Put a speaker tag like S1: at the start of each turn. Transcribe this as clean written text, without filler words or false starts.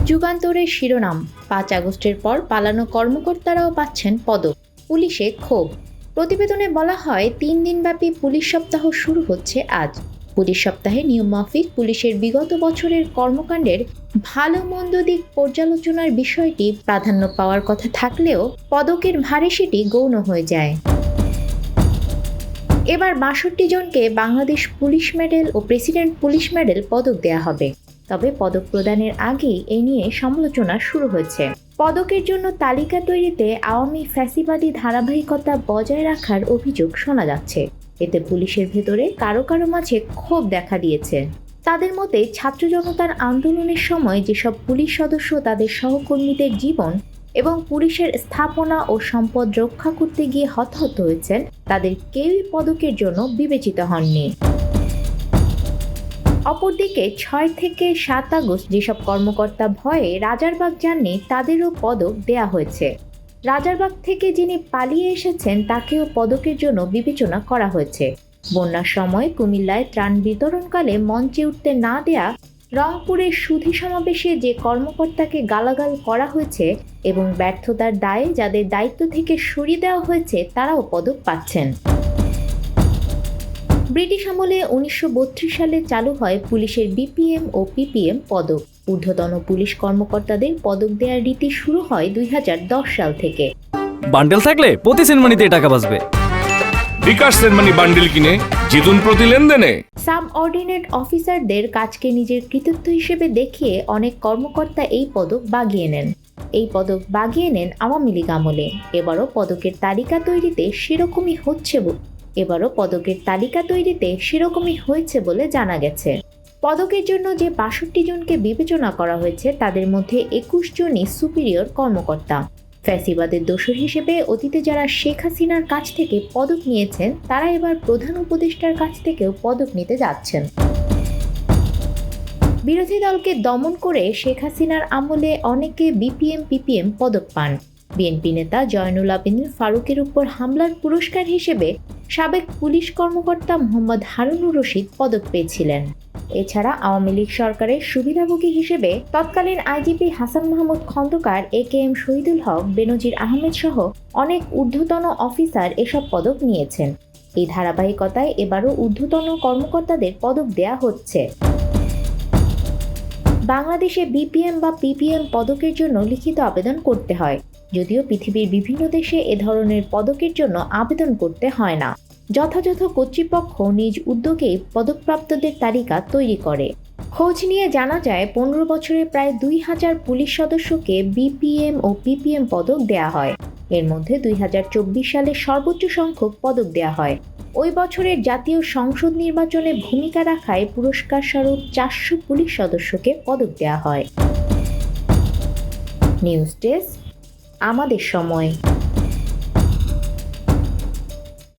S1: যুগান্তরের শিরোনাম, ৫ আগস্টের পর পালানো কর্মকর্তারাও পাচ্ছেন পদক, পুলিশে ক্ষোভ। প্রতিবেদনে বলা হয় ৩ দিনব্যাপী পুলিশ সপ্তাহ শুরু হচ্ছে আজ। পুলিশ সপ্তাহে নিয়মমাফিক পুলিশের বিগত বছরের কর্মকাণ্ডের ভালো মন্দ দিক পর্যালোচনার বিষয়টি প্রাধান্য পাওয়ার কথা থাকলেও পদকের ভারে সেটি গৌণ হয়ে যায়। এবার ৬২ জনকে বাংলাদেশ পুলিশ মেডেল ও প্রেসিডেন্ট পুলিশ মেডেল পদক দেয়া হবে। তবে পদক প্রদানের আগেই এ নিয়ে সমালোচনা শুরু হয়েছে। পদকের জন্য তালিকা তৈরিতে আওয়ামী ফ্যাসিবাদী ধারাবাহিকতা বজায় রাখার অভিযোগ শোনা যাচ্ছে। এতে পুলিশের ভেতরে কারো কারো মাঝে ক্ষোভ দেখা দিয়েছে। তাদের মতে, ছাত্র জনতার আন্দোলনের সময় যেসব পুলিশ সদস্য তাদের সহকর্মীদের জীবন এবং পুলিশের স্থাপনা ও সম্পদ রক্ষা করতে গিয়ে হতাহত হয়েছেন, তাদের কেউই পদকের জন্য বিবেচিত হননি। অপরদিকে ৬ থেকে ৭ আগস্ট যেসব কর্মকর্তা ভয়ে রাজারবাগ যাননি, তাদেরও পদক দেয়া হয়েছে। রাজারবাগ থেকে যিনি পালিয়ে এসেছেন তাকেও পদকের জন্য বিবেচনা করা হয়েছে। বন্যার সময় কুমিল্লায় ত্রাণ বিতরণকালে মঞ্চে উঠতে না দেয়া, রংপুরের সুধী সমাবেশে যে কর্মকর্তাকে গালাগাল করা হয়েছে এবং ব্যর্থতার দায়ে যাদের দায়িত্ব থেকে সরিয়ে দেওয়া হয়েছে, তারাও পদক পাচ্ছেন। ব্রিটিশ আমলে ১৯৩২ সালে চালু হয় পুলিশের বিপিএম ও পিপিএম পদক। ঊর্ধ্বতন পুলিশ কর্মকর্তাদের পদক দেওয়ার রীতি শুরু হয় ২০১০ সাল থেকে।
S2: বান্ডেল থাকলে প্রতি সেনমানিতে টাকা বাঁচবে।
S3: বিকাশ সেনমানি বান্ডেল কিনে জিতুন প্রতি লেনদেনে।
S1: সাবঅর্ডিনেট অফিসারদের কাজকে নিজের কৃতিত্ব হিসেবে দেখিয়ে অনেক কর্মকর্তা এই পদক বাগিয়ে নেন। এই পদক বাগিয়ে নেন আওয়ামী লীগ আমলে। এবারও পদকের তালিকা তৈরিতে সেরকমই হয়েছে বলে জানা গেছে। পদকের জন্য যে ৬২ জনকে বিবেচনা করা হয়েছে, তাদের মধ্যে ২১ জনই সুপিরিয়র কর্মকর্তা। ফ্যাসিবাদের দোসর হিসেবে অতীতে যারা শেখ হাসিনার কাছ থেকে পদক নিয়েছেন, তারা এবার প্রধান উপদেষ্টার কাছ থেকেও পদক নিতে যাচ্ছেন। বিরোধী দলকে দমন করে শেখ হাসিনার আমলে অনেকে বিপিএম পিপিএম পদক পান। বিএনপি নেতা জয়নুল আবেদীন ফারুকের উপর হামলার পুরস্কার হিসেবে সাবেক পুলিশ কর্মকর্তা মোহাম্মদ হারুনুর রশিদ পদক পেয়েছিলেন। এছাড়া আওয়ামী লীগ সরকারের সুবিধাভোগী হিসেবে তৎকালীন আইজিপি হাসান মাহমুদ খন্দকার, একেএম শহীদুল হক, বেনজির আহমেদ সহ অনেক ঊর্ধ্বতন অফিসার এসব পদক নিয়েছেন। এই ধারাবাহিকতায় এবারও ঊর্ধ্বতন কর্মকর্তাদের পদক দেয়া হচ্ছে। বাংলাদেশে বিপিএম বা পিপিএম পদকের জন্য লিখিত আবেদন করতে হয়, যদিও পৃথিবীর বিভিন্ন দেশে এ ধরনের পদকের জন্য আবেদন করতে হয় না। যথাযথ কর্তৃপক্ষ নিজ উদ্যোগেই পদকপ্রাপ্তদের তালিকা তৈরি করে। খোঁজ নিয়ে জানা যায় ১৫ বছরে প্রায় ২,০০০ পুলিশ সদস্যকে বিপিএম ও পিপিএম পদক দেয়া হয়। এর মধ্যে ২০২৪ সালে সর্বোচ্চ সংখ্যক পদক দেয়া হয়। ওই বছরের জাতীয় সংসদ নির্বাচনে ভূমিকা রাখায় পুরস্কার স্বরূপ ৪০০ পুলিশ সদস্যকে পদক দেয়া হয়। নিউজ ডেস্ক, আমাদের সময়।